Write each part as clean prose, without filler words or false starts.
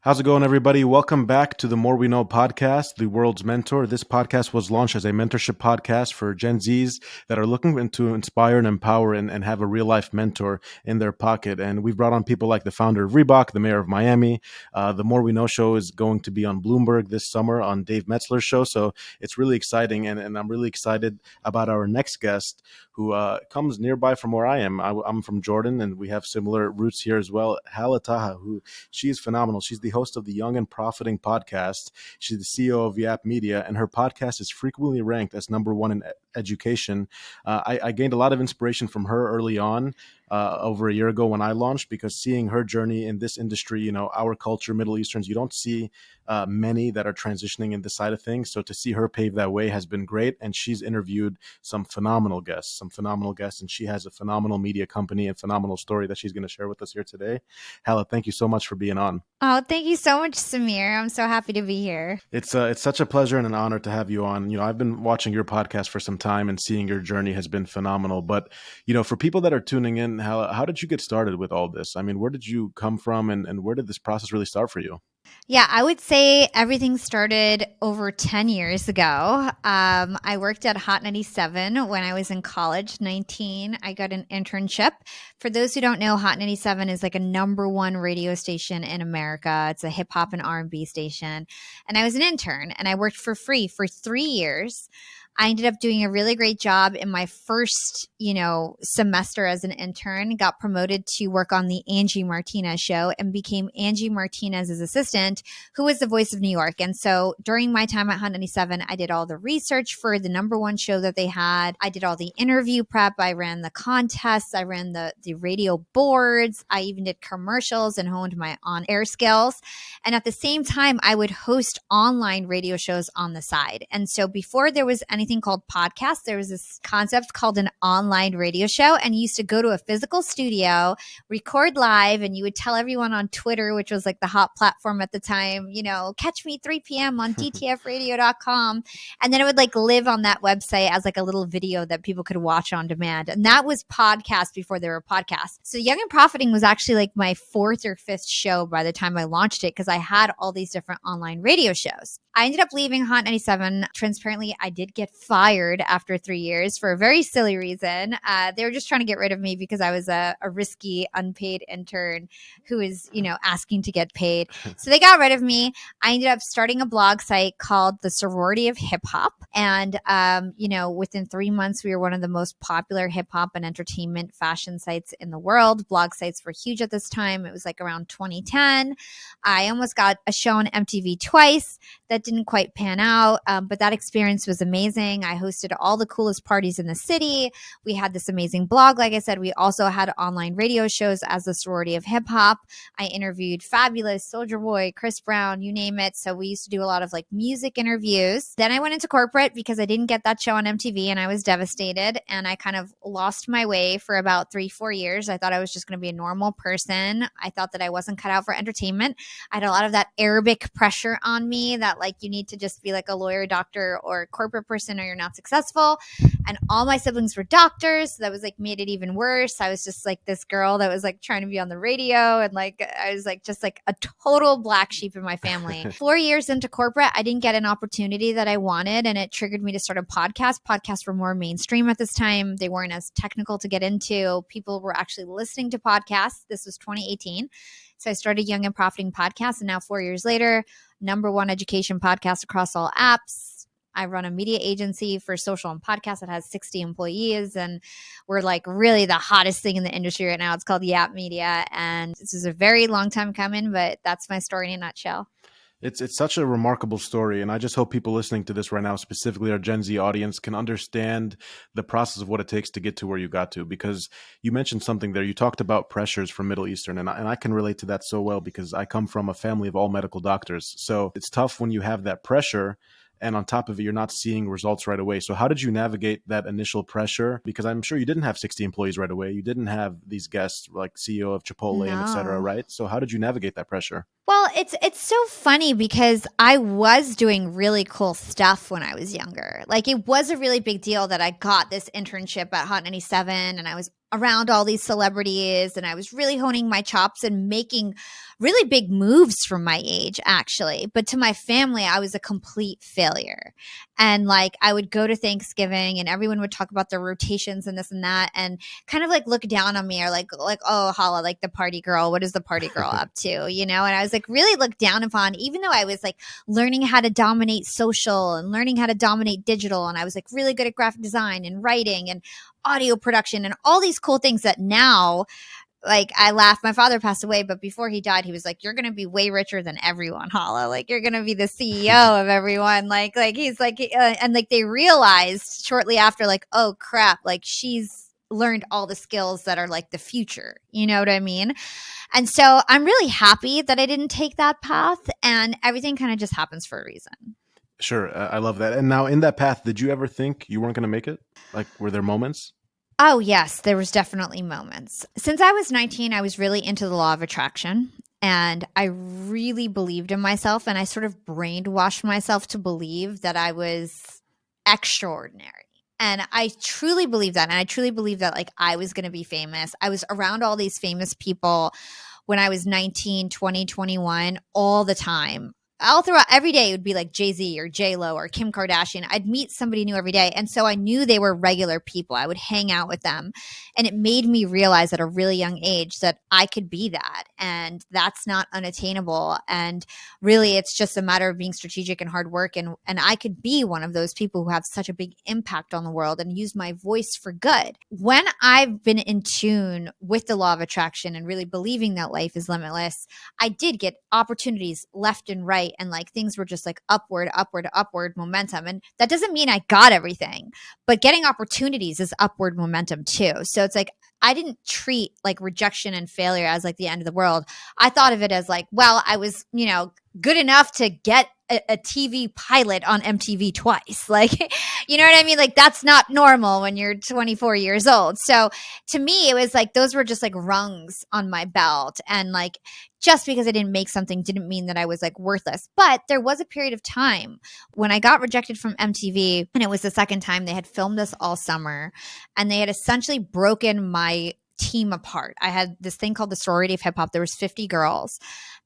How's it going, everybody? Welcome back to the More We Know podcast, the world's mentor. This podcast was launched as a mentorship podcast for Gen Zs that are looking to inspire and empower and have a real life mentor in their pocket. And we've brought on people like the founder of Reebok, the mayor of Miami. The More We Know show is going to be on Bloomberg this summer on Dave Metzler's show. So it's really exciting. And I'm really excited about our next guest who comes nearby from where I am. I'm from Jordan, and we have similar roots here as well. Hala Taha, who she is phenomenal. She's the host of the Young and Profiting podcast. She's the CEO of Yap Media, and her podcast is frequently ranked as number one in education. I gained a lot of inspiration from her early on, over a year ago when I launched, because seeing her journey in this industry, our culture, Middle Easterns, you don't see many that are transitioning in this side of things. So to see her pave that way has been great. And she's interviewed some phenomenal guests, and she has a phenomenal media company and phenomenal story that she's going to share with us here today. Hala, thank you so much for being on. Oh, thank you so much, Samir. I'm so happy to be here. It's such a pleasure and an honor to have you on. I've been watching your podcast for some time, and seeing your journey has been phenomenal. But, for people that are tuning in, how did you get started with all this? I mean, where did you come from, and where did this process really start for you? Yeah, I would say everything started over 10 years ago. I worked at Hot 97 when I was in college, 19. I got an internship. For those who don't know, Hot 97 is like a number one radio station in America. It's a hip hop and R&B station. And I was an intern, and I worked for free for 3 years. I ended up doing a really great job in my first, semester as an intern, got promoted to work on the Angie Martinez Show, and became Angie Martinez's assistant, who was the voice of New York. And so during my time at Hot 97, I did all the research for the number one show that they had. I did all the interview prep. I ran the contests. I ran the radio boards. I even did commercials and honed my on-air skills. And at the same time, I would host online radio shows on the side. And so before there was anything called podcasts, there was this concept called an online radio show, and you used to go to a physical studio, record live, and you would tell everyone on Twitter, which was like the hot platform at the time, catch me 3 p.m. on dtfradio.com. And then it would like live on that website as like a little video that people could watch on demand. And that was podcasts before there were podcasts. So Young and Profiting was actually like my fourth or fifth show by the time I launched it, because I had all these different online radio shows. I ended up leaving Hot 97. Transparently, I did get fired after 3 years for a very silly reason. They were just trying to get rid of me because I was a risky, unpaid intern who was, asking to get paid. So they got rid of me. I ended up starting a blog site called the Sorority of Hip Hop. And, within 3 months, we were one of the most popular hip hop and entertainment fashion sites in the world. Blog sites were huge at this time. It was like around 2010. I almost got a show on MTV twice. That didn't quite pan out, but that experience was amazing. I hosted all the coolest parties in the city. We had this amazing blog. Like I said, we also had online radio shows as the Sorority of Hip Hop. I interviewed Fabulous, Soulja Boy, Chris Brown, you name it. So we used to do a lot of like music interviews. Then I went into corporate because I didn't get that show on MTV, and I was devastated, and I kind of lost my way for about 3-4 years. I thought I was just going to be a normal person. I thought that I wasn't cut out for entertainment. I had a lot of that Arabic pressure on me that like you need to just be like a lawyer, doctor, or a corporate person, or you're not successful. And all my siblings were doctors. So that was like made it even worse. I was just like this girl that was like trying to be on the radio, and like I was like just like a total black sheep in my family. 4 years into corporate, I didn't get an opportunity that I wanted, and it triggered me to start a podcast. Podcasts were more mainstream at this time. They weren't as technical to get into. People were actually listening to podcasts. This was 2018. So I started Young and Profiting podcast, and now 4 years later, number one education podcast across all apps. I run a media agency for social and podcasts that has 60 employees, and we're like really the hottest thing in the industry right now. It's called Yap Media, and this is a very long time coming, but that's my story in a nutshell. It's such a remarkable story, and I just hope people listening to this right now, specifically our Gen Z audience, can understand the process of what it takes to get to where you got to. Because you mentioned something there. You talked about pressures from Middle Eastern, and I can relate to that so well because I come from a family of all medical doctors. So it's tough when you have that pressure, and on top of it, you're not seeing results right away. So how did you navigate that initial pressure? Because I'm sure you didn't have 60 employees right away. You didn't have these guests like CEO of Chipotle and et cetera, right? So how did you navigate that pressure? Well, it's so funny because I was doing really cool stuff when I was younger. Like it was a really big deal that I got this internship at Hot 97, and I was around all these celebrities, and I was really honing my chops and making really big moves for my age, actually. But to my family, I was a complete failure. And like I would go to Thanksgiving and everyone would talk about their rotations and this and that and kind of like look down on me or like oh, Hala, like the party girl, what is the party girl up to, you know? And I was like really looked down upon, even though I was like learning how to dominate social and learning how to dominate digital, and I was like really good at graphic design and writing and audio production and all these cool things that now, like, I laugh. My father passed away, but before he died, he was like, "You're gonna be way richer than everyone, Hala. Like, you're gonna be the CEO of everyone." Like he's like, and like they realized shortly after, like, "Oh crap! Like she's learned all the skills that are like the future." You know what I mean? And so I'm really happy that I didn't take that path, and everything kind of just happens for a reason. Sure, I love that. And now, in that path, did you ever think you weren't going to make it? Like, were there moments? Oh, yes, there was definitely moments. Since I was 19, I was really into the law of attraction and I really believed in myself, and I sort of brainwashed myself to believe that I was extraordinary. And I truly believe that. And I truly believe that like I was going to be famous. I was around all these famous people when I was 19, 20, 21, all the time. All throughout every day, it would be like Jay-Z or J-Lo or Kim Kardashian. I'd meet somebody new every day. And so I knew they were regular people. I would hang out with them. And it made me realize at a really young age that I could be that. And that's not unattainable. And really, it's just a matter of being strategic and hard work. And I could be one of those people who have such a big impact on the world and use my voice for good. When I've been in tune with the law of attraction and really believing that life is limitless, I did get opportunities left and right. And like things were just like upward, upward, upward momentum. And that doesn't mean I got everything, but getting opportunities is upward momentum too. So it's like, I didn't treat like rejection and failure as like the end of the world. I thought of it as like, well, I was, you know, good enough to get a TV pilot on MTV twice. Like, you know what I mean? Like, that's not normal when you're 24 years old. So to me, it was like those were just like rungs on my belt. And like, just because I didn't make something didn't mean that I was like worthless. But there was a period of time when I got rejected from MTV, and it was the second time. They had filmed us all summer and they had essentially broken my team apart. I had this thing called the Sorority of Hip Hop. There was 50 girls.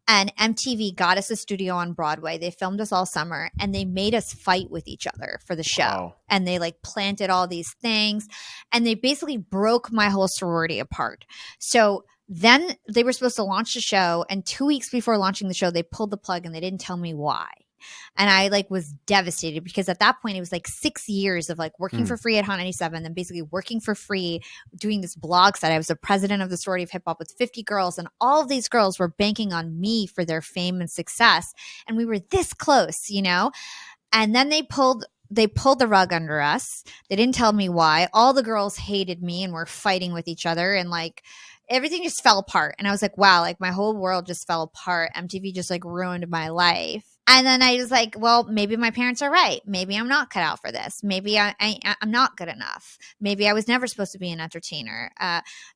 And MTV got us a studio on Broadway. They filmed us all summer and they made us fight with each other for the show. Wow. And they like planted all these things and they basically broke my whole sorority apart. So then they were supposed to launch the show, and 2 weeks before launching the show, they pulled the plug and they didn't tell me why. And I like was devastated because at that point it was like 6 years of like working for free at Hot 97, then basically working for free doing this blog site. I was the president of the Sorority of Hip Hop with 50 girls, and all of these girls were banking on me for their fame and success. And we were this close, you know? And then they pulled the rug under us. They didn't tell me why. All the girls hated me and were fighting with each other, and like everything just fell apart. And I was like, wow, like my whole world just fell apart. MTV just like ruined my life. And then I was like, well, maybe my parents are right. Maybe I'm not cut out for this. Maybe I'm not good enough. Maybe I was never supposed to be an entertainer.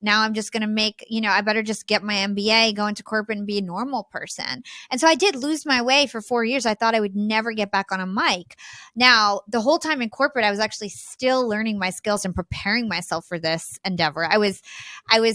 Now I'm just going to make, you know, I better just get my MBA, go into corporate and be a normal person. And so I did lose my way for 4 years. I thought I would never get back on a mic. Now, the whole time in corporate, I was actually still learning my skills and preparing myself for this endeavor. I was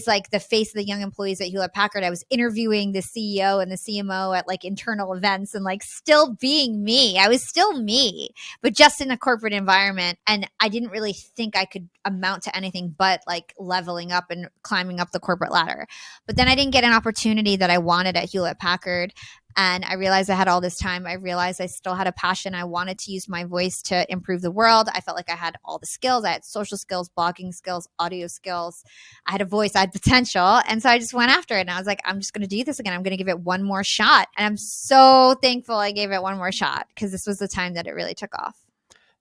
like the face of the young employees at Hewlett Packard. I was interviewing the CEO and the CMO at like internal events and like still being me. I was still me, but just in a corporate environment. And I didn't really think I could amount to anything but like leveling up and climbing up the corporate ladder. But then I didn't get an opportunity that I wanted at Hewlett Packard. And I realized I had all this time. I realized I still had a passion. I wanted to use my voice to improve the world. I felt like I had all the skills. I had social skills, blogging skills, audio skills. I had a voice. I had potential. And so I just went after it. And I was like, I'm just going to do this again. I'm going to give it one more shot. And I'm so thankful I gave it one more shot because this was the time that it really took off.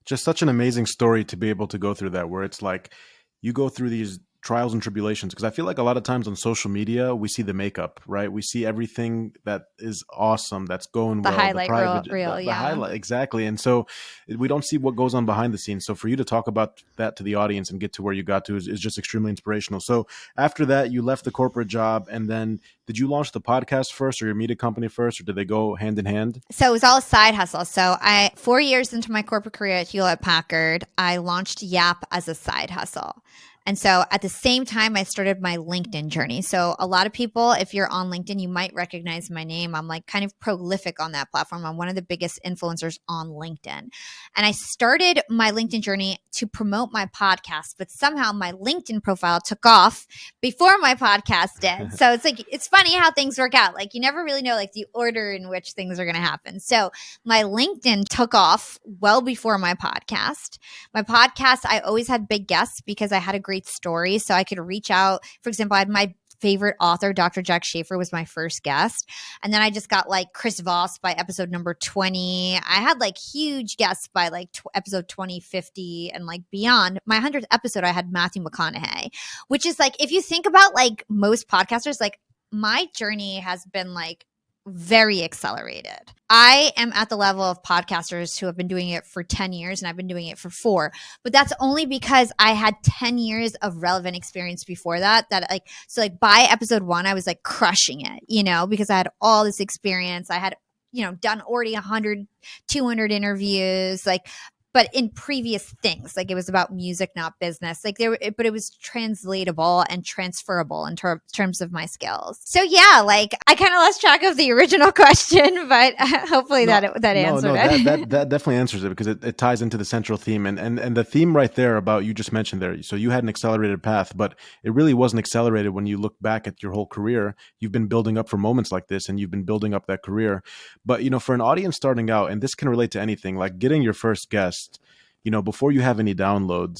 Just such an amazing story to be able to go through that, where it's like you go through these trials and tribulations, because I feel like a lot of times on social media we see the makeup, right? We see everything that is awesome, that's going The well, highlight reel, the yeah. highlight, exactly. And so we don't see what goes on behind the scenes. So for you to talk about that to the audience and get to where you got to is just extremely inspirational. So after that, you left the corporate job, and then did you launch the podcast first or your media company first, or did they go hand in hand? So it was all a side hustle. So 4 years into my corporate career at Hewlett Packard, I launched Yap as a side hustle. And so at the same time, I started my LinkedIn journey. So a lot of people, if you're on LinkedIn, you might recognize my name. I'm like kind of prolific on that platform. I'm one of the biggest influencers on LinkedIn. And I started my LinkedIn journey to promote my podcast, but somehow my LinkedIn profile took off before my podcast did. So it's like, it's funny how things work out. Like you never really know like the order in which things are going to happen. So my LinkedIn took off well before my podcast. My podcast, I always had big guests because I had a great story. So I could reach out. For example, I had my favorite author, Dr. Jack Schaefer, was my first guest. And then I just got like Chris Voss by episode number 20. I had like huge guests by like episode 2050 and like beyond. My 100th episode, I had Matthew McConaughey, which is like, if you think about like most podcasters, like my journey has been like very accelerated. I am at the level of podcasters who have been doing it for 10 years and I've been doing it for 4. But that's only because I had 10 years of relevant experience before that like, so like by episode 1, I was like crushing it, you know, because I had all this experience. I had, you know, done already 100, 200 interviews, like, but in previous things, like it was about music, not business. Like but it was translatable and transferable in terms of my skills. So yeah, like I kind of lost track of the original question, but hopefully that answered it. That definitely answers it because it ties into the central theme and the theme right there about you just mentioned there. So you had an accelerated path, but it really wasn't accelerated when you look back at your whole career. You've been building up for moments like this, and you've been building up that career. But you know, for an audience starting out, and this can relate to anything, like getting your first guest. You know, before you have any downloads,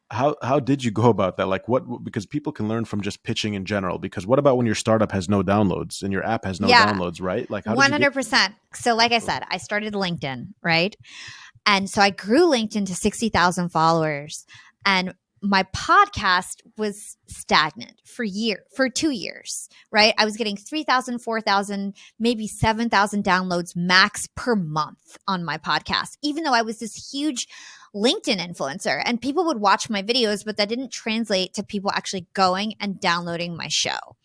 how did you go about that? Like because people can learn from just pitching in general, because what about when your startup has no downloads and your app has no downloads, right? Like how 100%. So like I said, I started LinkedIn, right? And so I grew LinkedIn to 60,000 followers, and my podcast was stagnant for 2 years, right? I was getting 3,000, 4,000, maybe 7,000 downloads max per month on my podcast, even though I was this huge LinkedIn influencer and people would watch my videos, but that didn't translate to people actually going and downloading my show.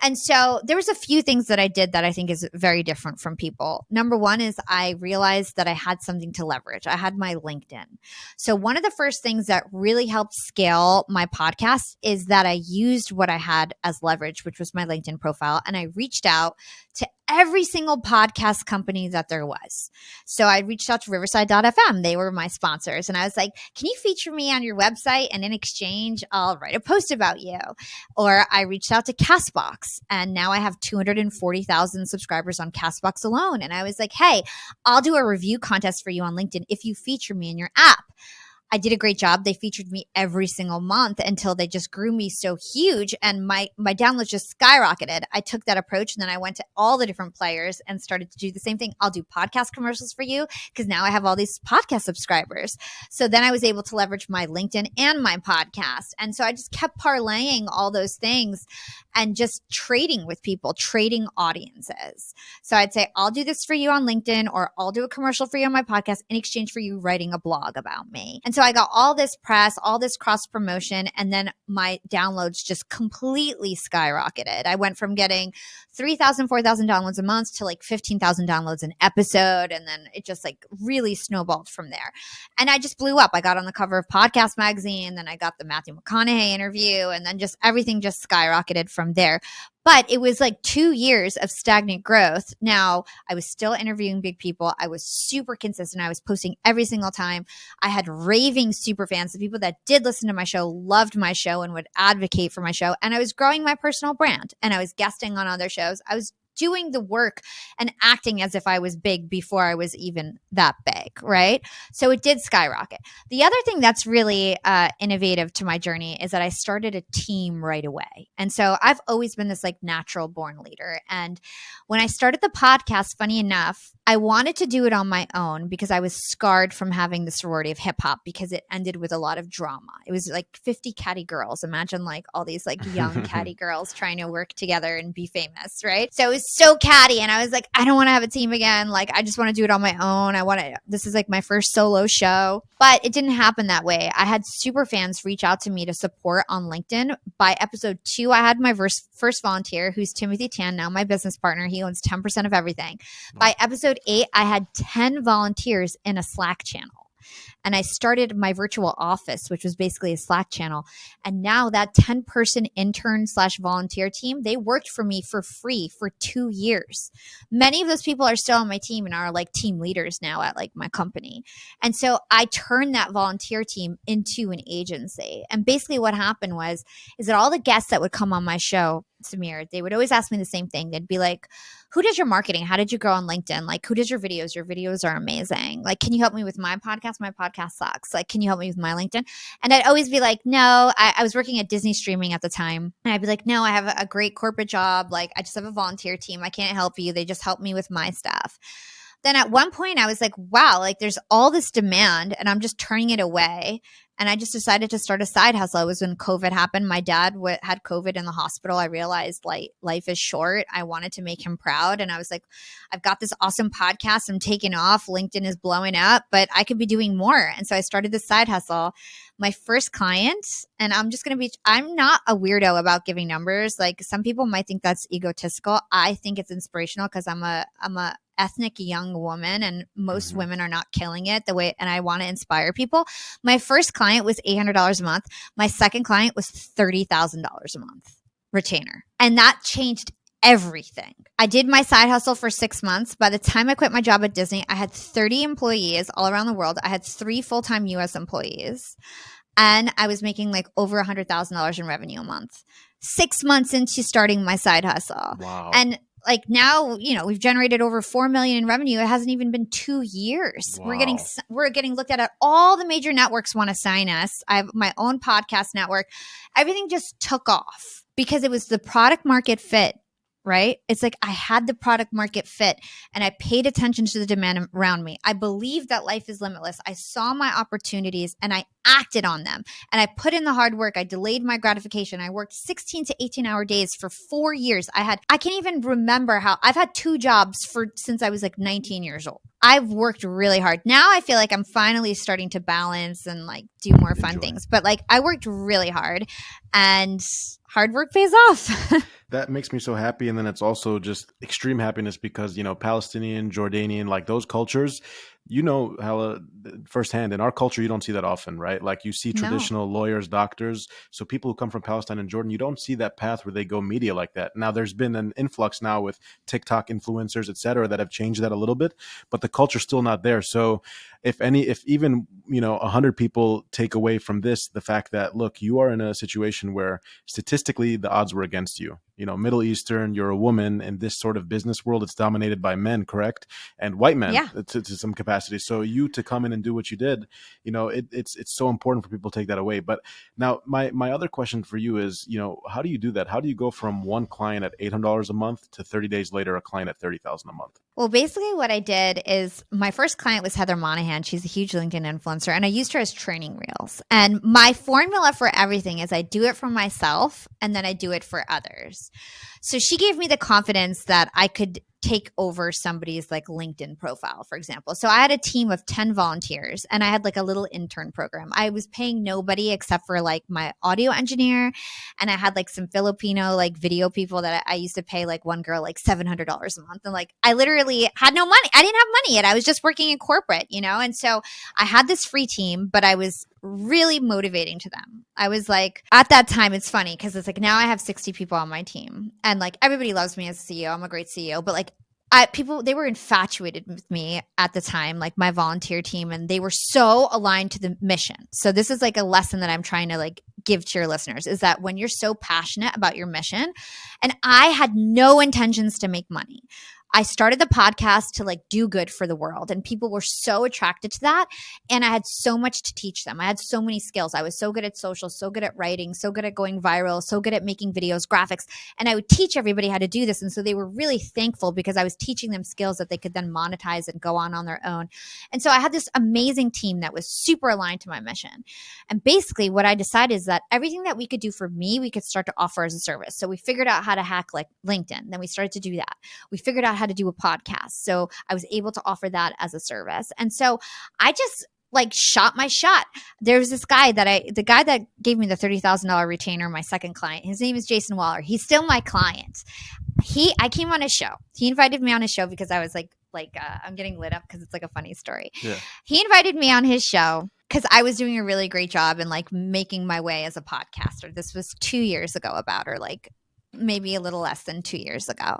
And so there was a few things that I did that I think is very different from people. Number one is I realized that I had something to leverage. I had my LinkedIn. So one of the first things that really helped scale my podcast is that I used what I had as leverage, which was my LinkedIn profile. And I reached out to every single podcast company that there was. So I reached out to Riverside.fm. They were my sponsors. And I was like, can you feature me on your website? And in exchange, I'll write a post about you. Or I reached out to Castbox. And now I have 240,000 subscribers on Castbox alone. And I was like, hey, I'll do a review contest for you on LinkedIn if you feature me in your app. I did a great job. They featured me every single month until they just grew me so huge and my downloads just skyrocketed. I took that approach and then I went to all the different players and started to do the same thing. I'll do podcast commercials for you because now I have all these podcast subscribers. So then I was able to leverage my LinkedIn and my podcast. And so I just kept parlaying all those things and just trading with people, trading audiences. So I'd say, I'll do this for you on LinkedIn, or I'll do a commercial for you on my podcast in exchange for you writing a blog about me. And so I got all this press, all this cross promotion, and then my downloads just completely skyrocketed. I went from getting 3,000, 4,000 downloads a month to like 15,000 downloads an episode. And then it just like really snowballed from there. And I just blew up. I got on the cover of Podcast Magazine, then I got the Matthew McConaughey interview, and then just everything just skyrocketed from there. But it was like 2 years of stagnant growth. Now, I was still interviewing big people. I was super consistent. I was posting every single time. I had raving super fans. The people that did listen to my show loved my show and would advocate for my show. And I was growing my personal brand, and I was guesting on other shows. I was doing the work and acting as if I was big before I was even that big, right? So it did skyrocket. The other thing that's really innovative to my journey is that I started a team right away. And so I've always been this like natural born leader. And when I started the podcast, funny enough, I wanted to do it on my own because I was scarred from having the Sorority of Hip Hop because it ended with a lot of drama. It was like 50 catty girls. Imagine like all these like young catty girls trying to work together and be famous, right? So it was so catty. And I was like, I don't want to have a team again. Like, I just want to do it on my own. This is like my first solo show. But it didn't happen that way. I had super fans reach out to me to support on LinkedIn. By episode 2, I had my first volunteer, who's Timothy Tan, now my business partner. He owns 10% of everything. By episode 8, I had 10 volunteers in a Slack channel. And I started my virtual office, which was basically a Slack channel. And now that 10-person intern / volunteer team, they worked for me for free for 2 years. Many of those people are still on my team and are like team leaders now at like my company. And so I turned that volunteer team into an agency. And basically what happened is that all the guests that would come on my show, Samir, they would always ask me the same thing. They'd be like, who does your marketing? How did you grow on LinkedIn? Like, who does your videos? Your videos are amazing. Like, can you help me with my podcast? My podcast sucks. Like, can you help me with my LinkedIn? And I'd always be like, no, I was working at Disney streaming at the time. And I'd be like, no, I have a great corporate job. Like, I just have a volunteer team. I can't help you. They just help me with my stuff. Then at one point I was like, wow, like there's all this demand and I'm just turning it away. And I just decided to start a side hustle. It was when COVID happened. My dad had COVID in the hospital. I realized like life is short. I wanted to make him proud. And I was like, I've got this awesome podcast. I'm taking off. LinkedIn is blowing up, but I could be doing more. And so I started this side hustle. My first client, and I'm not a weirdo about giving numbers. Like some people might think that's egotistical. I think it's inspirational because I'm a ethnic young woman and most women are not killing it the way, and I want to inspire people. My first client was $800 a month. My second client was $30,000 a month retainer. And that changed everything. I did my side hustle for 6 months. By the time I quit my job at Disney, I had 30 employees all around the world. I had 3 full-time US employees. And I was making like over $100,000 in revenue a month. 6 months into starting my side hustle. Wow. And like now, we've generated over 4 million in revenue. It hasn't even been 2 years. Wow. We're getting looked at all the major networks want to sign us. I have my own podcast network. Everything just took off because it was the product market fit. Right? It's like I had the product market fit and I paid attention to the demand around me. I believed that life is limitless. I saw my opportunities and I acted on them. And I put in the hard work. I delayed my gratification. I worked 16 to 18-hour days for 4 years. I can't even remember how I've had 2 jobs since I was like 19 years old. I've worked really hard. Now I feel like I'm finally starting to balance and like do more fun things. But like I worked really hard and hard work pays off. That makes me so happy. And then it's also just extreme happiness because, Palestinian, Jordanian, like those cultures, Hala, firsthand, in our culture, you don't see that often, right? Like you see traditional lawyers, doctors. So people who come from Palestine and Jordan, you don't see that path where they go media like that. Now there's been an influx now with TikTok influencers, et cetera, that have changed that a little bit, but the culture's still not there. So if even 100 people take away from this the fact that, look, you are in a situation where statistically the odds were against you. Middle Eastern, you're a woman in this sort of business world. It's dominated by men, correct? And white men to some capacity. So you to come in and do what you did, it's so important for people to take that away. But now my other question for you is, how do you do that? How do you go from one client at $800 a month to 30 days later, a client at $30,000 a month? Well, basically what I did is my first client was Heather Monahan. She's a huge LinkedIn influencer and I used her as training reels. And my formula for everything is I do it for myself and then I do it for others. So she gave me the confidence that I could take over somebody's like LinkedIn profile, for example. So I had a team of 10 volunteers and I had like a little intern program. I was paying nobody except for like my audio engineer. And I had like some Filipino like video people that I used to pay like one girl like $700 a month. And like, I literally had no money. I didn't have money yet. I was just working in corporate, And so I had this free team, but I was really motivating to them. I was like, at that time, it's funny because it's like now I have 60 people on my team and like everybody loves me as a CEO. I'm a great CEO, but like they were infatuated with me at the time, like my volunteer team, and they were so aligned to the mission. So this is like a lesson that I'm trying to like give to your listeners is that when you're so passionate about your mission, and I had no intentions to make money. I started the podcast to like do good for the world and people were so attracted to that. And I had so much to teach them. I had so many skills. I was so good at social, so good at writing, so good at going viral, so good at making videos, graphics. And I would teach everybody how to do this. And so they were really thankful because I was teaching them skills that they could then monetize and go on their own. And so I had this amazing team that was super aligned to my mission. And basically what I decided is that everything that we could do for me, we could start to offer as a service. So we figured out how to hack like LinkedIn. Then we started to do that. We figured out how to do a podcast. So I was able to offer that as a service. And so I just like shot my shot. There was this guy the guy that gave me the $30,000 retainer, my second client, his name is Jason Waller. He's still my client. I came on his show. He invited me on his show because I was like I'm getting lit up because it's like a funny story. Yeah. He invited me on his show because I was doing a really great job in like making my way as a podcaster. This was 2 years ago about, or like maybe a little less than 2 years ago.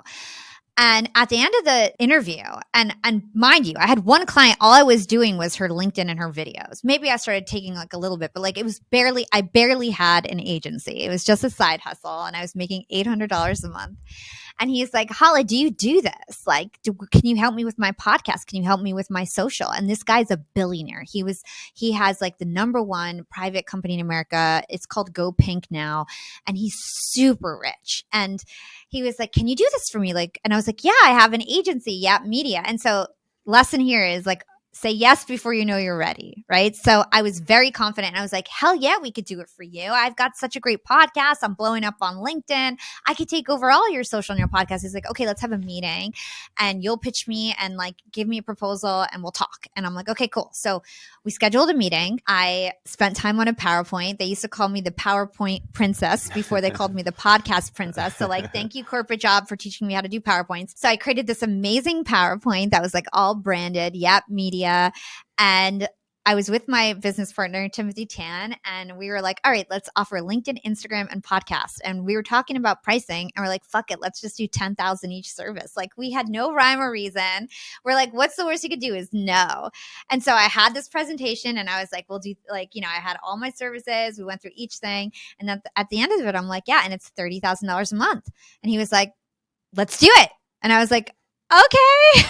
And at the end of the interview, and mind you, I had one client, all I was doing was her LinkedIn and her videos. Maybe I started taking like a little bit, but like I barely had an agency. It was just a side hustle and I was making $800 a month. And he's like, Hala, do you do this? Like, can you help me with my podcast? Can you help me with my social? And this guy's a billionaire. He has like the #1 private company in America. It's called Go Pink now. And he's super rich. And he was like, can you do this for me? Like, and I was like, yeah, I have an agency, Yap Media. And so lesson here is like, say yes before you know you're ready, right? So I was very confident. And I was like, hell yeah, we could do it for you. I've got such a great podcast. I'm blowing up on LinkedIn. I could take over all your social on your podcast. He's like, okay, let's have a meeting and you'll pitch me and like give me a proposal and we'll talk. And I'm like, okay, cool. So we scheduled a meeting. I spent time on a PowerPoint. They used to call me the PowerPoint princess before they called me the podcast princess. So like, thank you, corporate job, for teaching me how to do PowerPoints. So I created this amazing PowerPoint that was like all branded, Yap Media. And I was with my business partner, Timothy Tan, and we were like, all right, let's offer LinkedIn, Instagram, and podcast. And we were talking about pricing and we're like, fuck it, let's just do 10,000 each service. Like we had no rhyme or reason. We're like, what's the worst you could do is no. And so I had this presentation and I was like, we'll do like, I had all my services. We went through each thing. And then at the end of it, I'm like, yeah, and it's $30,000 a month. And he was like, let's do it. And I was like, okay.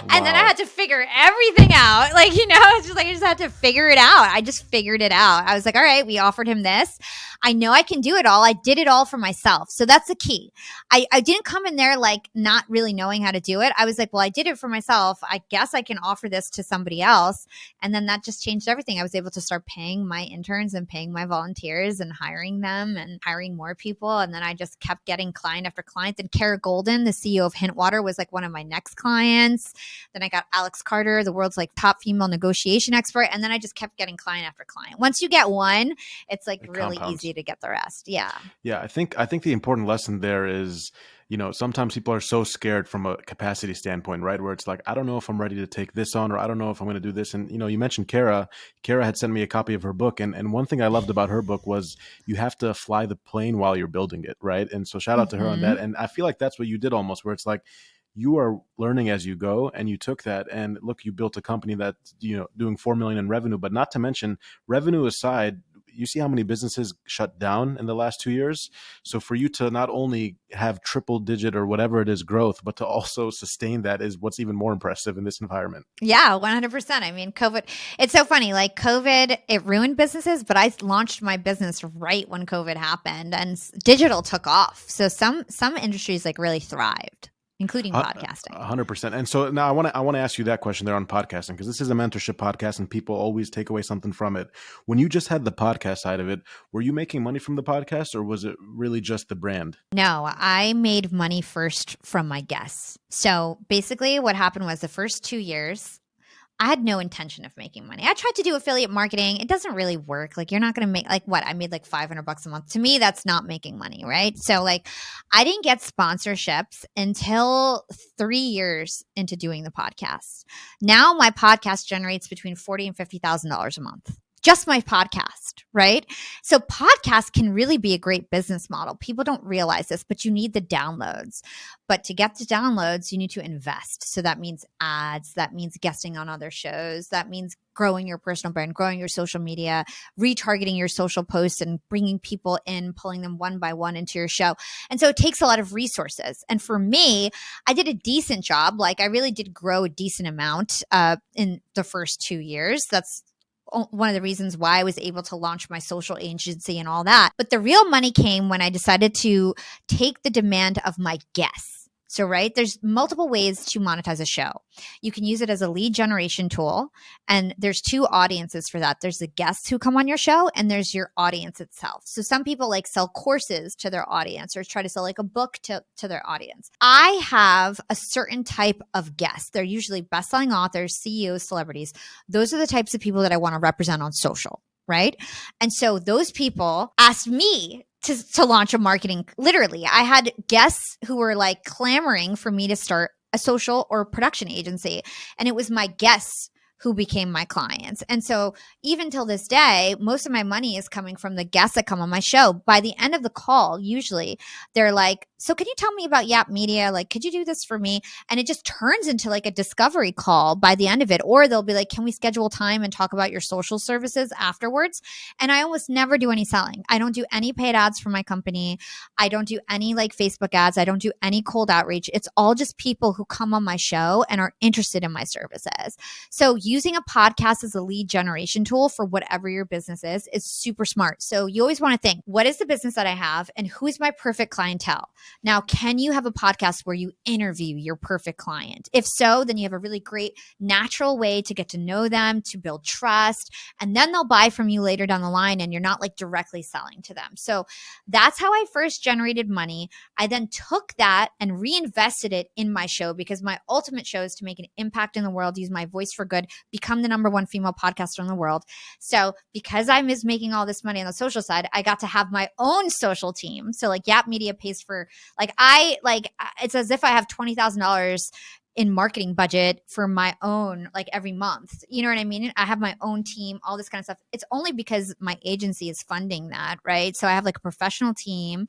And then I had to figure everything out. Like, it's just like I just had to figure it out. I just figured it out. I was like, all right, we offered him this. I know I can do it all. I did it all for myself. So that's the key. I didn't come in there like not really knowing how to do it. I was like, well, I did it for myself. I guess I can offer this to somebody else. And then that just changed everything. I was able to start paying my interns and paying my volunteers and hiring them and hiring more people. And then I just kept getting client after client. Then Kara Golden, the CEO of Hintwater, was like one of my next clients. Then I got Alex Carter, the world's like top female negotiation expert. And then I just kept getting client after client. Once you get one, it's like really easy to get the rest. Yeah. Yeah. I think the important lesson there is, sometimes people are so scared from a capacity standpoint, right? Where it's like, I don't know if I'm ready to take this on, or I don't know if I'm going to do this. And, you mentioned Kara. Kara had sent me a copy of her book. And one thing I loved about her book was you have to fly the plane while you're building it, right? And so shout out to her on that. And I feel like that's what you did almost, where it's like, you are learning as you go, and you took that and look, you built a company that's, doing 4 million in revenue, but not to mention, revenue aside, you see how many businesses shut down in the last 2 years. So for you to not only have triple digit or whatever it is growth, but to also sustain that is what's even more impressive in this environment. Yeah, 100%. I mean, COVID, it's so funny. Like COVID, it ruined businesses, but I launched my business right when COVID happened and digital took off. So some industries like really thrived, including podcasting. 100%. And so now I want to ask you that question there on podcasting, because this is a mentorship podcast and people always take away something from it. When you just had the podcast side of it, were you making money from the podcast, or was it really just the brand? No, I made money first from my guests. So basically what happened was the first 2 years, I had no intention of making money. I tried to do affiliate marketing. It doesn't really work. Like, you're not going to make I made like $500 a month. To me, that's not making money, right? So like, I didn't get sponsorships until 3 years into doing the podcast. Now my podcast generates between $40,000 and $50,000 a month. Just my podcast, right? So podcasts can really be a great business model. People don't realize this, but you need the downloads. But to get the downloads, you need to invest. So that means ads, that means guesting on other shows, that means growing your personal brand, growing your social media, retargeting your social posts and bringing people in, pulling them one by one into your show. And so it takes a lot of resources. And for me, I did a decent job. Like, I really did grow a decent amount in the first 2 years. That's one of the reasons why I was able to launch my social agency and all that. But the real money came when I decided to take the demand of my guests. So, right, there's multiple ways to monetize a show. You can use it as a lead generation tool. And there's two audiences for that. There's the guests who come on your show, and there's your audience itself. So some people like sell courses to their audience or try to sell like a book to their audience. I have a certain type of guests. They're usually best-selling authors, CEOs, celebrities. Those are the types of people that I want to represent on social, right? And so those people asked me to launch a marketing. Literally, I had guests who were like clamoring for me to start a social or production agency. And it was my guests who became my clients. And so even till this day, most of my money is coming from the guests that come on my show. By the end of the call, usually they're like, so can you tell me about Yap Media? Like, could you do this for me? And it just turns into like a discovery call by the end of it. Or they'll be like, can we schedule time and talk about your social services afterwards? And I almost never do any selling. I don't do any paid ads for my company. I don't do any like Facebook ads. I don't do any cold outreach. It's all just people who come on my show and are interested in my services. So using a podcast as a lead generation tool for whatever your business is super smart. So you always want to think, what is the business that I have and who is my perfect clientele? Now, can you have a podcast where you interview your perfect client? If so, then you have a really great natural way to get to know them, to build trust, and then they'll buy from you later down the line and you're not like directly selling to them. So that's how I first generated money. I then took that and reinvested it in my show because my ultimate show is to make an impact in the world, use my voice for good, become the number one female podcaster in the world. So because I was making all this money on the social side, I got to have my own social team. So like Yap Media pays for it's as if I have $20,000 in marketing budget for my own, like every month. You know what I mean? I have my own team, all this kind of stuff. It's only because my agency is funding that, right? So I have like a professional team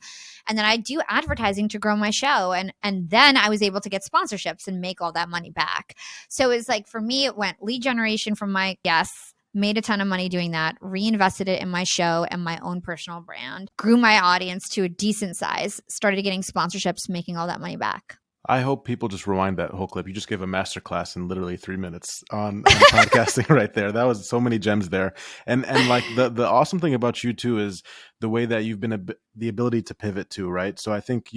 and then I do advertising to grow my show. And then I was able to get sponsorships and make all that money back. So it's like, for me, it went lead generation from my guests, made a ton of money doing that, reinvested it in my show and my own personal brand, grew my audience to a decent size, started getting sponsorships, making all that money back. I hope people just rewind that whole clip. You just gave a masterclass in literally 3 minutes on podcasting right there. That was so many gems there. And like the awesome thing about you too is the way that you've been the ability to pivot too, right? So I think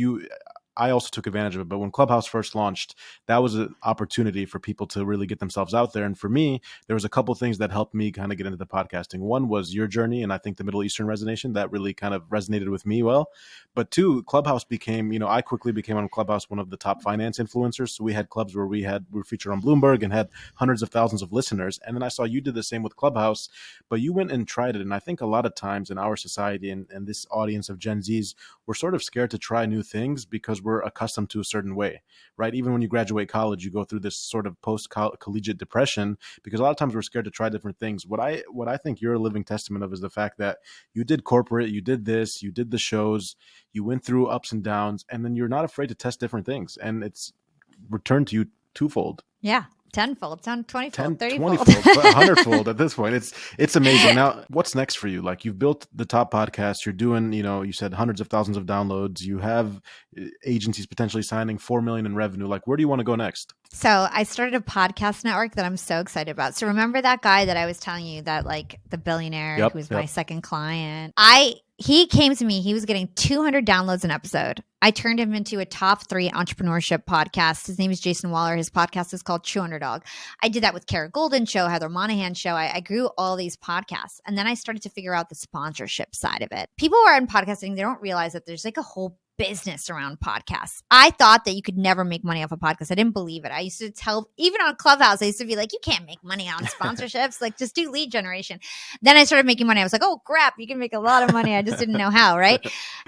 I also took advantage of it. But when Clubhouse first launched, that was an opportunity for people to really get themselves out there. And for me, there was a couple things that helped me kind of get into the podcasting. One was your journey, and I think the Middle Eastern resonation that really kind of resonated with me well. But two, Clubhouse became, I quickly became on Clubhouse one of the top finance influencers. So we had clubs where we were featured on Bloomberg and had hundreds of thousands of listeners. And then I saw you did the same with Clubhouse, but you went and tried it. And I think a lot of times in our society and this audience of Gen Zs, we're sort of scared to try new things because we're accustomed to a certain way, right? Even when you graduate college, you go through this sort of post-collegiate depression because a lot of times we're scared to try different things. What I think you're a living testament of is the fact that you did corporate, you did this, you did the shows, you went through ups and downs, and then you're not afraid to test different things. And it's returned to you twofold. Yeah. Tenfold, 20-fold, 30-fold, 20-fold, 100-fold at this point. It's amazing. Now, what's next for you? Like, you've built the top podcast. You're doing, you said hundreds of thousands of downloads. You have agencies potentially signing 4 million in revenue. Like, where do you want to go next? So I started a podcast network that I'm so excited about. So remember that guy that I was telling you that, like, the billionaire who was my second client? He came to me. He was getting 200 downloads an episode. I turned him into a top 3 entrepreneurship podcast. His name is Jason Waller. His podcast is called True Underdog. I did that with Kara Golden Show, Heather Monahan Show. I grew all these podcasts. And then I started to figure out the sponsorship side of it. People who are in podcasting, they don't realize that there's like a whole business around podcasts. I thought that you could never make money off a podcast. I didn't believe it. I used to tell, even on Clubhouse, I used to be like, you can't make money on sponsorships. Like, just do lead generation. Then I started making money. I was like, oh crap, you can make a lot of money. I just didn't know how, right?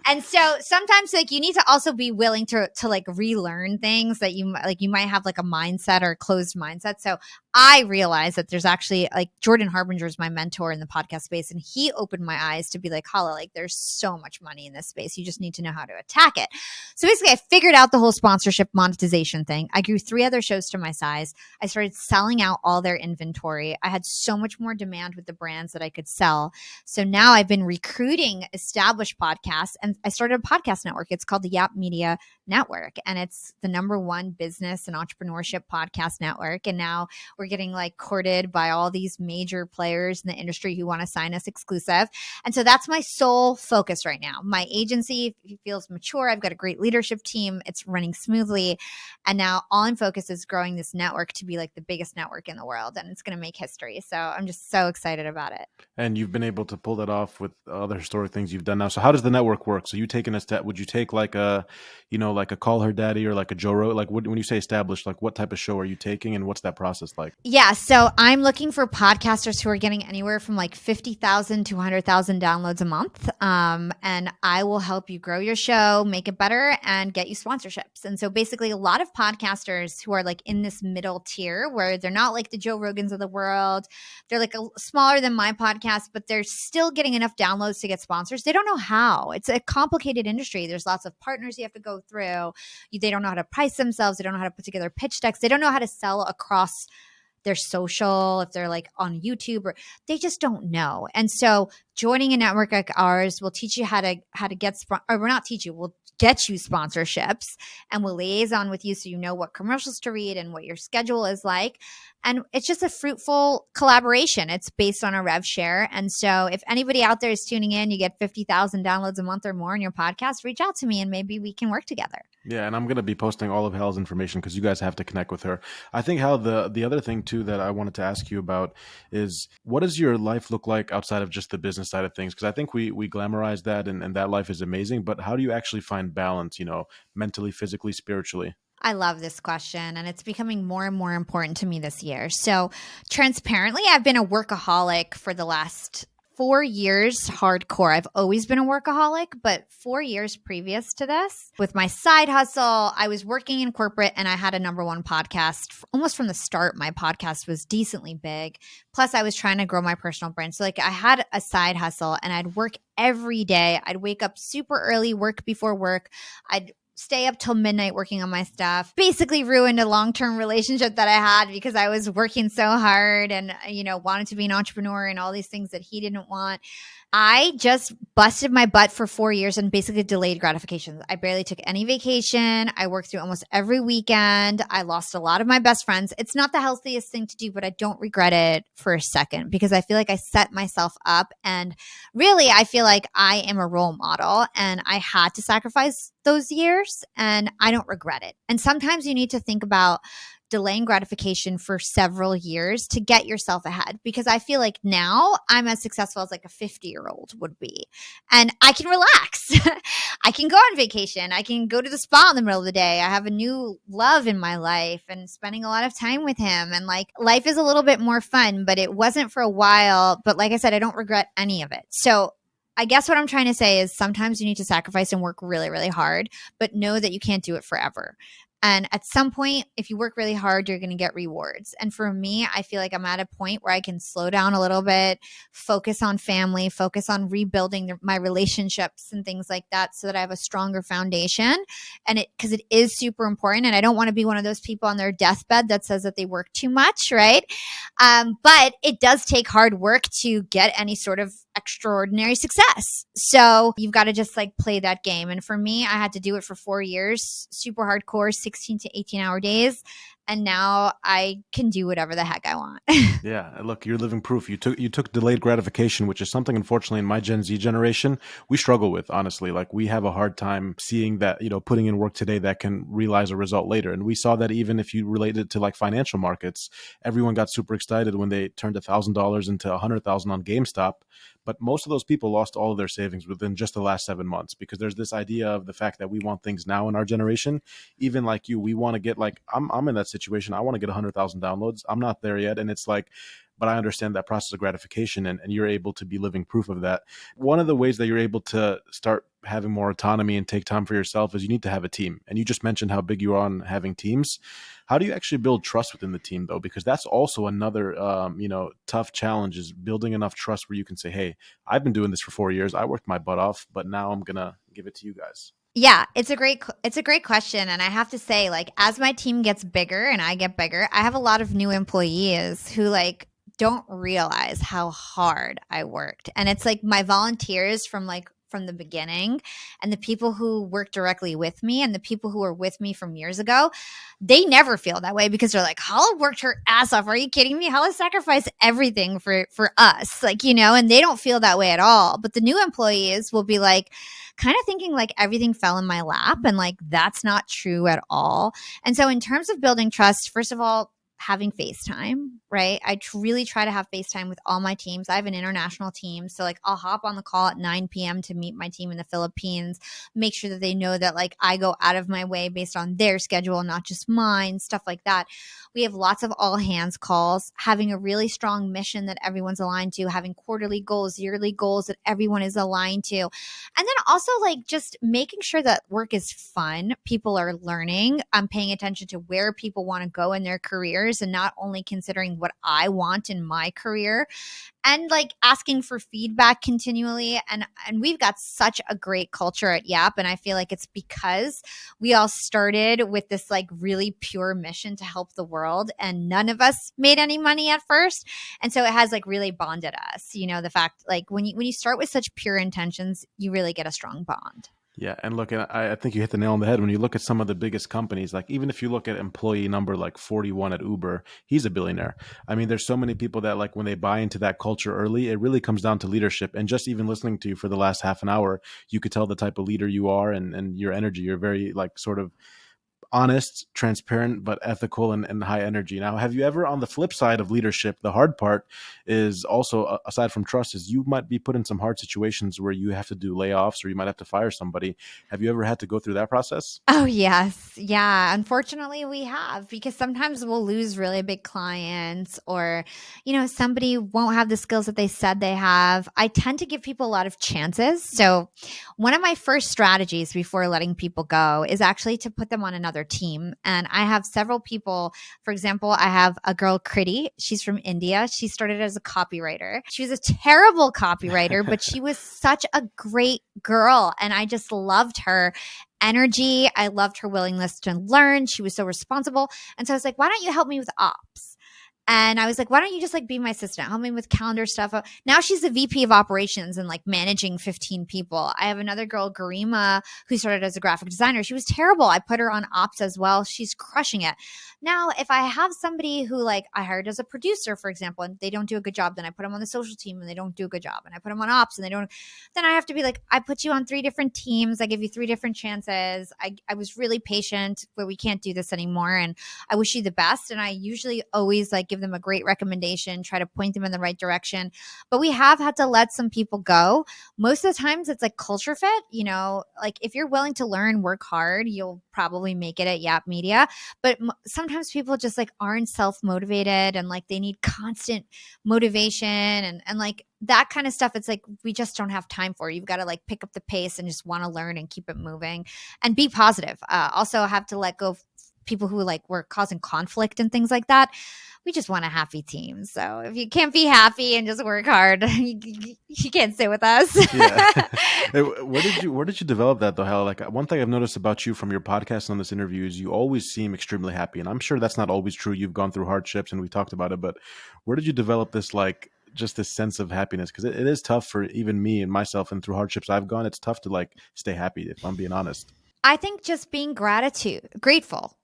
And so sometimes like you need to also be willing to like relearn things that you might have like a mindset or a closed mindset. So I realized that there's actually like Jordan Harbinger is my mentor in the podcast space. And he opened my eyes to be like, Hala, like there's so much money in this space. You just need to know how to attack it. So basically I figured out the whole sponsorship monetization thing. I grew 3 other shows to my size. I started selling out all their inventory. I had so much more demand with the brands that I could sell. So now I've been recruiting established podcasts and I started a podcast network. It's called the Yap Media Network. And it's the #1 business and entrepreneurship podcast network. And now we're getting like courted by all these major players in the industry who want to sign us exclusive. And so that's my sole focus right now. My agency feels mature. I've got a great leadership team. It's running smoothly. And now all I'm focused is growing this network to be like the biggest network in the world. And it's going to make history. So I'm just so excited about it. And you've been able to pull that off with other historic things you've done now. So how does the network work? So you taking a step, would you take like a, like a Call Her Daddy or like a Joe Rogan? Like when you say established, like what type of show are you taking and what's that process like? Yeah, so I'm looking for podcasters who are getting anywhere from like 50,000 to 100,000 downloads a month. And I will help you grow your show, make it better, and get you sponsorships. And so basically, a lot of podcasters who are like in this middle tier where they're not like the Joe Rogans of the world, they're like smaller than my podcast, but they're still getting enough downloads to get sponsors. They don't know how. It's a complicated industry. There's lots of partners you have to go through. They don't know how to price themselves. They don't know how to put together pitch decks. They don't know how to sell across their social, if they're like on YouTube, or they just don't know. And so joining a network like ours will teach you how to get, or we'll not teach you, we'll get you sponsorships, and we'll liaison with you so you know what commercials to read and what your schedule is like. And it's just a fruitful collaboration. It's based on a rev share. And so if anybody out there is tuning in, you get 50,000 downloads a month or more in your podcast, reach out to me and maybe we can work together. Yeah, and I'm going to be posting all of Hal's information because you guys have to connect with her. I think, Hal, the other thing too that I wanted to ask you about is, what does your life look like outside of just the business side of things? Because I think we glamorize that, and that life is amazing, but how do you actually find balance, mentally, physically, spiritually? I love this question, and it's becoming more and more important to me this year. So, transparently, I've been a workaholic for the last 4 years, hardcore. I've always been a workaholic, but 4 years previous to this, with my side hustle, I was working in corporate and I had a number one podcast. Almost from the start, my podcast was decently big. Plus, I was trying to grow my personal brand. So, like, I had a side hustle and I'd work every day. I'd wake up super early, work before work. I'd stay up till midnight working on my stuff. Basically ruined a long-term relationship that I had because I was working so hard and, wanted to be an entrepreneur and all these things that he didn't want. I just busted my butt for 4 years and basically delayed gratification. I barely took any vacation. I worked through almost every weekend. I lost a lot of my best friends. It's not the healthiest thing to do, but I don't regret it for a second because I feel like I set myself up, and really I feel like I am a role model and I had to sacrifice those years and I don't regret it. And sometimes you need to think about delaying gratification for several years to get yourself ahead, because I feel like now I'm as successful as like a 50-year-old would be, and I can relax. I can go on vacation. I can go to the spa in the middle of the day. I have a new love in my life and spending a lot of time with him, and like life is a little bit more fun, but it wasn't for a while. But like I said, I don't regret any of it. So I guess what I'm trying to say is sometimes you need to sacrifice and work really, really hard, but know that you can't do it forever. And at some point, if you work really hard, you're going to get rewards. And for me, I feel like I'm at a point where I can slow down a little bit, focus on family, focus on rebuilding my relationships and things like that so that I have a stronger foundation. And because it is super important. And I don't want to be one of those people on their deathbed that says that they work too much, right? But it does take hard work to get any sort of extraordinary success. So you've got to just like play that game. And for me, I had to do it for 4 years, super hardcore, 16 to 18-hour days. And now I can do whatever the heck I want. Yeah, look, you're living proof. You took delayed gratification, which is something, unfortunately, in my Gen Z generation, we struggle with, honestly. Like, we have a hard time seeing that, putting in work today that can realize a result later. And we saw that even if you related to like financial markets, everyone got super excited when they turned $1,000 into $100,000 on GameStop. But most of those people lost all of their savings within just the last 7 months, because there's this idea of the fact that we want things now in our generation. Even like you, we want to get like, I'm in that situation. I want to get 100,000 downloads. I'm not there yet. And it's like, but I understand that process of gratification, and you're able to be living proof of that. One of the ways that you're able to start having more autonomy and take time for yourself is you need to have a team. And you just mentioned how big you are on having teams. How do you actually build trust within the team, though? Because that's also another, tough challenge, is building enough trust where you can say, hey, I've been doing this for 4 years. I worked my butt off, but now I'm going to give it to you guys. Yeah, it's a great question. And I have to say, like, as my team gets bigger and I get bigger, I have a lot of new employees who like don't realize how hard I worked. And it's like my volunteers from the beginning, and the people who work directly with me and the people who were with me from years ago, they never feel that way because they're like, Hala worked her ass off. Are you kidding me? Hala sacrificed everything for us, and they don't feel that way at all. But the new employees will be like, kind of thinking like everything fell in my lap, and like that's not true at all. And so in terms of building trust, first of all, having FaceTime, right? I really try to have FaceTime with all my teams. I have an international team. So like I'll hop on the call at 9 p.m. to meet my team in the Philippines, make sure that they know that like I go out of my way based on their schedule, not just mine, stuff like that. We have lots of all hands calls, having a really strong mission that everyone's aligned to, having quarterly goals, yearly goals that everyone is aligned to. And then also like just making sure that work is fun. People are learning. I'm paying attention to where people want to go in their careers and not only considering what I want in my career, and like asking for feedback continually. And we've got such a great culture at Yap, and I feel like it's because we all started with this like really pure mission to help the world, and none of us made any money at first, and so it has like really bonded us. You know, the fact like when you start with such pure intentions, you really get a strong bond. Yeah, and look, and I think you hit the nail on the head when you look at some of the biggest companies. Like even if you look at employee number like 41 at Uber, he's a billionaire. I mean, there's so many people that like when they buy into that culture early, it really comes down to leadership. And just even listening to you for the last half an hour, you could tell the type of leader you are and your energy. You're very like sort of honest, transparent, but ethical and high energy. Now, have you ever, on the flip side of leadership, the hard part is also, aside from trust, is you might be put in some hard situations where you have to do layoffs or you might have to fire somebody. Have you ever had to go through that process? Oh, yes. Yeah. Unfortunately, we have because sometimes we'll lose really big clients or, somebody won't have the skills that they said they have. I tend to give people a lot of chances. So, one of my first strategies before letting people go is actually to put them on another team. And I have several people. For example, I have a girl, Kriti. She's from India. She started as a copywriter. She was a terrible copywriter, but she was such a great girl. And I just loved her energy. I loved her willingness to learn. She was so responsible. And so I was like, why don't you help me with ops? And I was like, why don't you just like be my assistant? Help me with calendar stuff. Now she's the VP of operations and like managing 15 people. I have another girl, Garima, who started as a graphic designer. She was terrible. I put her on ops as well. She's crushing it. Now, if I have somebody who like I hired as a producer, for example, and they don't do a good job, then I put them on the social team and they don't do a good job. And I put them on ops and they don't, then I have to be like, I put you on 3 different teams. I give you 3 different chances. I was really patient, but we can't do this anymore. And I wish you the best. And I usually always like give them a great recommendation, try to point them in the right direction. But we have had to let some people go. Most of the times it's like culture fit, like if you're willing to learn, work hard, you'll probably make it at Yap Media. But sometimes people just like aren't self-motivated and like they need constant motivation and like that kind of stuff. It's like we just don't have time for. You've got to like pick up the pace and just want to learn and keep it moving and be positive. Also have to let go of people who like were causing conflict and things like that. We just want a happy team. So if you can't be happy and just work hard, you can't stay with us. Yeah. Where did you develop that though, Hal? Like one thing I've noticed about you from your podcast and on this interview is you always seem extremely happy. And I'm sure that's not always true. You've gone through hardships and we talked about it, but where did you develop this like just this sense of happiness? Because it is tough for even me and myself, and through hardships I've gone, it's tough to like stay happy if I'm being honest. I think just being grateful,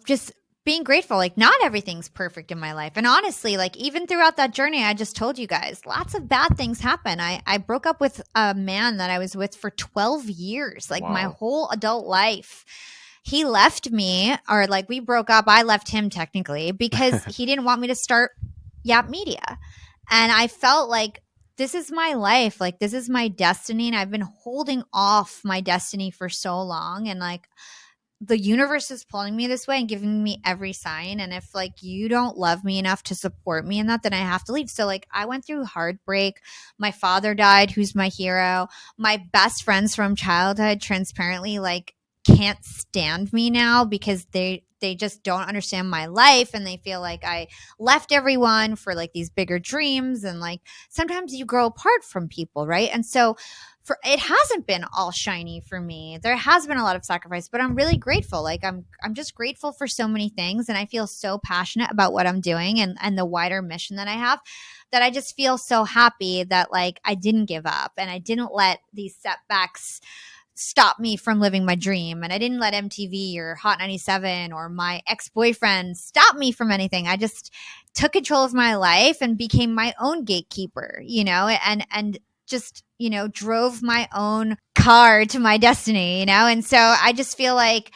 just being grateful. Like not everything's perfect in my life. And honestly, like even throughout that journey, I just told you guys, lots of bad things happen. I broke up with a man that I was with for 12 years, like my Wow. whole adult life. He left me, or like we broke up. I left him technically because he didn't want me to start Yap Media. And I felt like this is my life. Like this is my destiny. And I've been holding off my destiny for so long. And like the universe is pulling me this way and giving me every sign. And if like you don't love me enough to support me in that, then I have to leave. So like I went through heartbreak. My father died, who's my hero. My best friends from childhood, transparently, like can't stand me now because they just don't understand my life and they feel like I left everyone for like these bigger dreams. And like sometimes you grow apart from people, right? And so it hasn't been all shiny for me. There has been a lot of sacrifice, but I'm really grateful. Like I'm just grateful for so many things. And I feel so passionate about what I'm doing and the wider mission that I have, that I just feel so happy that like I didn't give up and I didn't let these setbacks stop me from living my dream. And I didn't let MTV or Hot 97 or my ex-boyfriend stop me from anything. I just took control of my life and became my own gatekeeper, and just, drove my own car to my destiny, And so I just feel like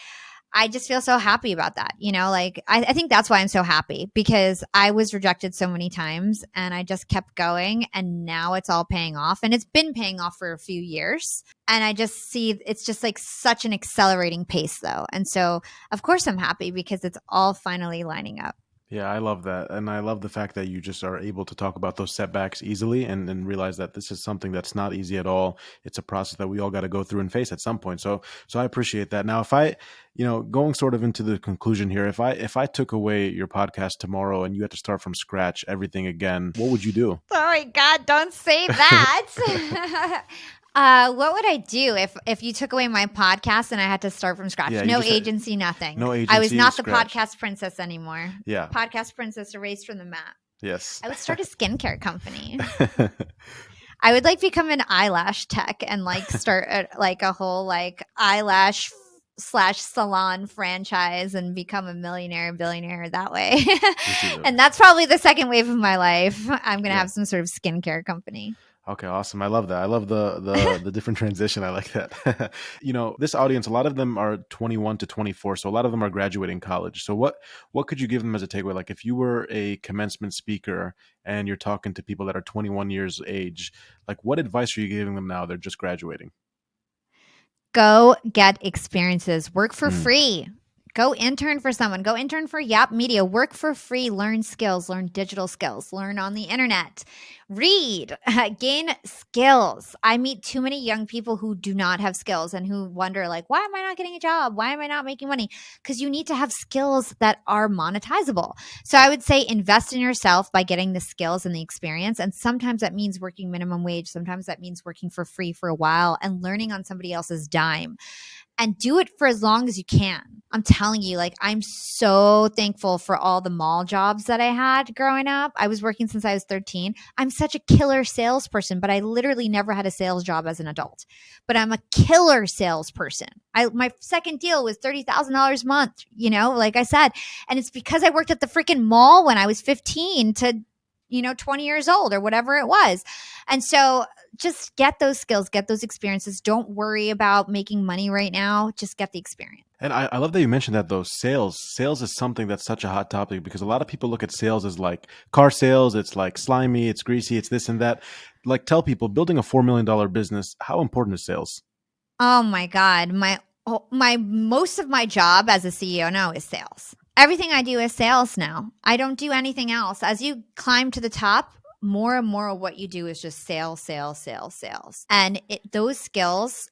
I just feel so happy about that. Like I think that's why I'm so happy, because I was rejected so many times and I just kept going, and now it's all paying off, and it's been paying off for a few years. And I just see it's just like such an accelerating pace though. And so of course I'm happy because it's all finally lining up. Yeah, I love that. And I love the fact that you just are able to talk about those setbacks easily and realize that this is something that's not easy at all. It's a process that we all got to go through and face at some point. So I appreciate that. Now, if I, going sort of into the conclusion here, if I took away your podcast tomorrow and you had to start from scratch, everything again, what would you do? Oh my God, don't say that. What would I do if you took away my podcast and I had to start from scratch? Yeah, No agency, nothing. no I was agency, not the scratch. podcast princess anymore. Yeah. Podcast princess erased from the map. Yes. I would start a skincare company. I would like become an eyelash tech and like start a whole like eyelash / salon franchise and become a millionaire, billionaire that way. And that's probably the second wave of my life. I'm going to have some sort of skincare company. Okay, awesome. I love that. I love the different transition. I like that. This audience, a lot of them are 21 to 24, so a lot of them are graduating college. So what could you give them as a takeaway? Like if you were a commencement speaker and you're talking to people that are 21 years age, like what advice are you giving them now? They're just graduating. Go get experiences. Work for free. Go intern for someone. Go intern for Yap Media. Work for free. Learn skills. Learn digital skills. Learn on the internet. Read. Gain skills. I meet too many young people who do not have skills and who wonder like, why am I not getting a job? Why am I not making money? Because you need to have skills that are monetizable. So I would say invest in yourself by getting the skills and the experience. And sometimes that means working minimum wage. Sometimes that means working for free for a while and learning on somebody else's dime. And do it for as long as you can. I'm telling you, like, I'm so thankful for all the mall jobs that I had growing up. I was working since I was 13. I'm such a killer salesperson, but I literally never had a sales job as an adult. But I'm a killer salesperson. My second deal was $30,000 a month, like I said. And it's because I worked at the freaking mall when I was 15 to 20 years old or whatever it was. And so just get those skills, get those experiences. Don't worry about making money right now. Just get the experience. And I love that you mentioned that though. Sales is something that's such a hot topic because a lot of people look at sales as like car sales. It's like slimy, it's greasy, it's this and that. Like tell people building a $4 million business, how important is sales? Oh my God. Most of my job as a CEO now is sales. Everything I do is sales now. I don't do anything else. As you climb to the top, more and more of what you do is just sales. And those skills,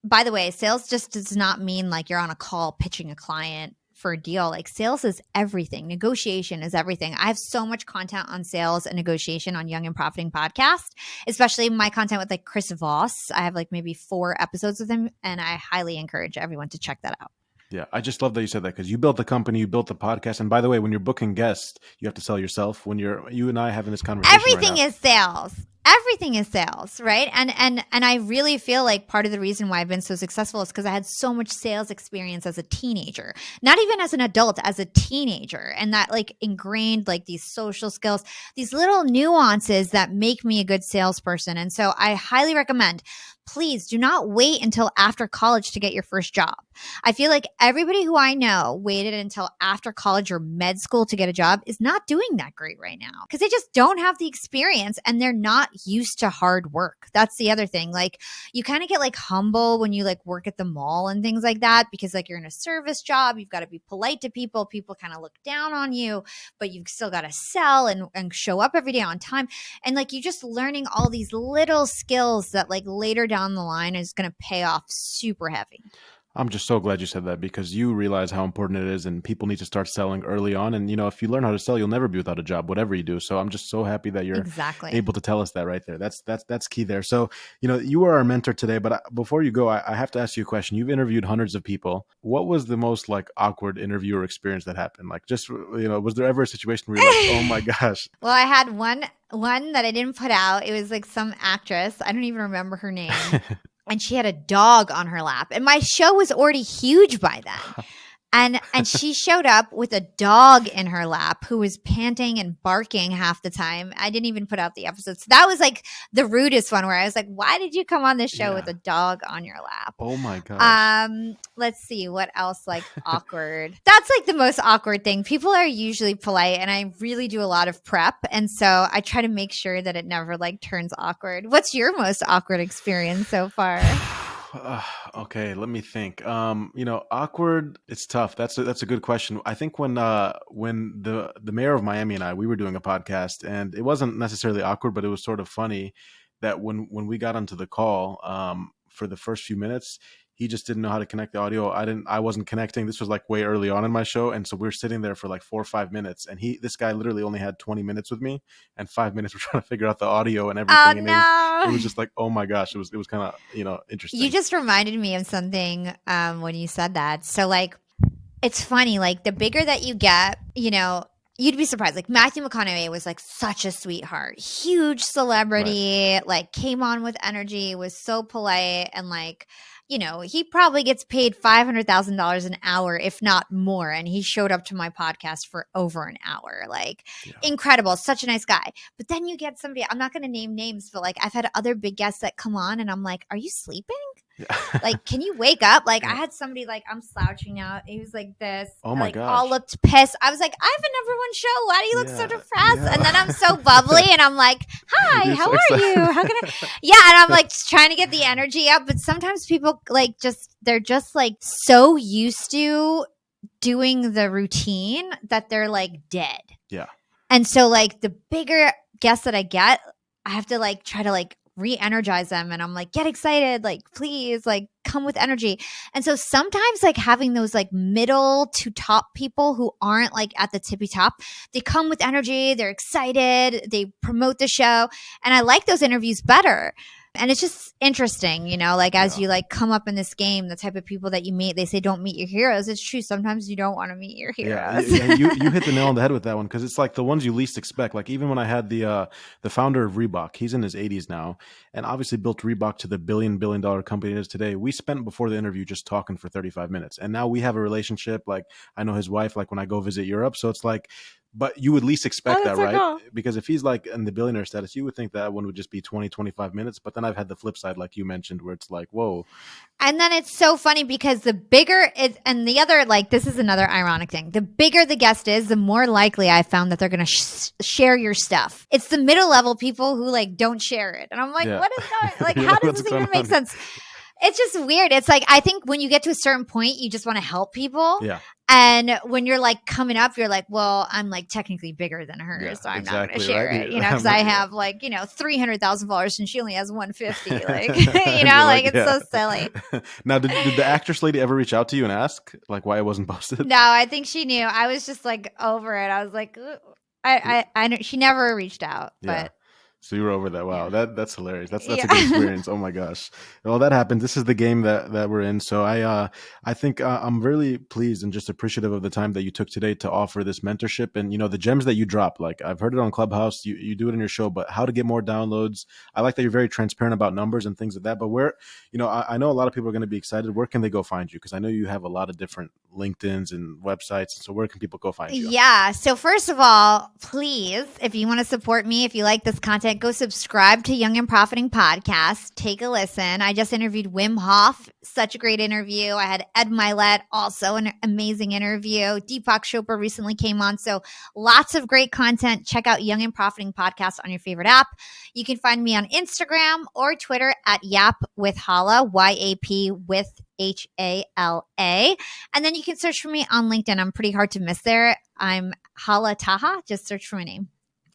by the way, sales just does not mean like you're on a call pitching a client for a deal. Like sales is everything. Negotiation is everything. I have so much content on sales and negotiation on Young and Profiting podcast, especially my content with like Chris Voss. I have like maybe 4 episodes with him, and I highly encourage everyone to check that out. Yeah, I just love that you said that because you built the company, you built the podcast, and by the way, when you're booking guests, you have to sell yourself. When you and I having this conversation, everything right now, is sales. Everything is sales, right? And I really feel like part of the reason why I've been so successful is because I had so much sales experience as a teenager, not even as an adult, as a teenager, and that like ingrained like these social skills, these little nuances that make me a good salesperson. And so I highly recommend, please do not wait until after college to get your first job. I feel like everybody who I know waited until after college or med school to get a job is not doing that great right now because they just don't have the experience and they're not used to hard work. That's the other thing. Like you kind of get like humble when you like work at the mall and things like that because like you're in a service job. You've got to be polite to people. People kind of look down on you, but you've still got to sell and show up every day on time. And like you're just learning all these little skills that like later down the line is going to pay off super heavy. I'm just so glad you said that because you realize how important it is and people need to start selling early on. And, if you learn how to sell, you'll never be without a job, whatever you do. So I'm just so happy that you're able to tell us that right there. That's key there. So, you were our mentor today, but before you go, I have to ask you a question. You've interviewed hundreds of people. What was the most like awkward interview or experience that happened? Like just, was there ever a situation where you're like, oh my gosh? Well, I had one that I didn't put out. It was like some actress. I don't even remember her name. And she had a dog on her lap. And my show was already huge by then. And she showed up with a dog in her lap who was panting and barking half the time. I didn't even put out the episode. So that was like the rudest one where I was like, why did you come on this show with Yeah. a dog on your lap? Oh my gosh. Let's see what else like awkward. That's like the most awkward thing. People are usually polite and I really do a lot of prep. And so I try to make sure that it never like turns awkward. What's your most awkward experience so far? Okay, let me think. Awkward. It's tough. That's a good question. I think when the mayor of Miami and I we were doing a podcast, and it wasn't necessarily awkward, but it was sort of funny that when we got onto the call for the first few minutes, he just didn't know how to connect the audio. I wasn't connecting. This was like way early on in my show, and so we were sitting there for like 4 or 5 minutes, and this guy literally only had 20 minutes with me, and 5 minutes we're trying to figure out the audio and Oh everything, and it was no. just like, oh my gosh, it was kind of You interesting. just reminded me of something when you said that. So like it's funny, like the bigger that you get, you'd be surprised. Like Matthew McConaughey was like such a sweetheart, huge Right. celebrity, like came on with energy, was so polite, and like, he probably gets paid $500,000 an hour, if not more. And he showed up to my podcast for over an hour. Like Yeah. incredible, such a nice guy. But then you get somebody, I'm not going to name names, but like I've had other big guests that come on and I'm like, are you sleeping? Yeah. Like, can you wake up? Like, I Yeah. had somebody like, I'm slouching out. He was like this, Oh my like all gosh. looked pissed. I was like, I have a number one show. Why do you look so Yeah. depressed? And then I'm so bubbly Yeah. and I'm like, hi, You're how so are excited. you? How can I? Yeah. And I'm like just trying to get the energy up. But sometimes people like they're just like so used to doing the routine that they're like dead. Yeah. And so like the bigger guests that I get, I have to like try to like re-energize them and I'm like, get excited, like please, like come with energy. And so sometimes like having those like middle to top people who aren't like at the tippy top, they come with energy, they're excited, they promote the show. And I like those interviews better. And it's just interesting, like as Yeah. you like come up in this game, the type of people that you meet, they say don't meet your heroes. It's true. Sometimes you don't want to meet your Yeah, heroes. and you hit the nail on the head with that one because it's like the ones you least expect. Like even when I had the founder of Reebok, he's in his 80s now, and obviously built Reebok to the billion-dollar company it is today. We spent before the interview just talking for 35 minutes, and now we have a relationship. Like I know his wife. Like when I go visit Europe, so it's like, but you would least expect Oh, that, that's so right? cool. Because if he's like in the billionaire status, you would think that one would just be 20, 25 minutes. But then I've had the flip side, like you mentioned, where it's like, whoa, And then it's so funny because the bigger is, and the other, like, this is another ironic thing. The bigger the guest is, the more likely I found that they're going to share your stuff. It's the middle level people who, like, don't share it. And I'm like, yeah, what is going, like, you're how like, does what's this going even make on? sense? It's just weird. It's like, I think when you get to a certain point, you just want to help people. Yeah, And when you're like coming up, you're like, well, I'm like technically bigger than her, yeah, so I'm not going to exactly, share right. it, I'm because I like, yeah. have like, 300,000 followers and she only has 150. Like, And you're like like, it's yeah. so silly. Now, did the actress lady ever reach out to you and ask like why it wasn't posted? No, I think she knew. I was just like over it. I was like, "Ugh." I know she never reached out, Yeah. but So you were over that. Wow, yeah, that's hilarious. That's a good yeah. experience. Oh my gosh. Well, that happened. This is the game that we're in. So I think I'm really pleased and just appreciative of the time that you took today to offer this mentorship and the gems that you drop. Like I've heard it on Clubhouse. You do it in your show, but how to get more downloads. I like that you're very transparent about numbers and things like that. But where I know a lot of people are going to be excited. Where can they go find you? Because I know you have a lot of different LinkedIn's and websites. So where can people go find you? Yeah. So first of all, please, if you want to support me, if you like this content, go subscribe to Young and Profiting Podcast. Take a listen. I just interviewed Wim Hof. Such a great interview. I had Ed Milet, also an amazing interview. Deepak Chopra recently came on. So lots of great content. Check out Young and Profiting Podcast on your favorite app. You can find me on Instagram or Twitter at Yap with Hala, YAP with HALA. And then you can search for me on LinkedIn. I'm pretty hard to miss there. I'm Hala Taha. Just search for my name.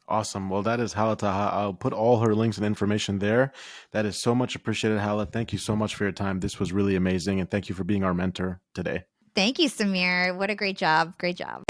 Awesome. Well, that is Hala Taha. I'll put all her links and information there. That is so much appreciated, Hala. Thank you so much for your time. This was really amazing. And thank you for being our mentor today. Thank you, Samir. What a great job. Great job.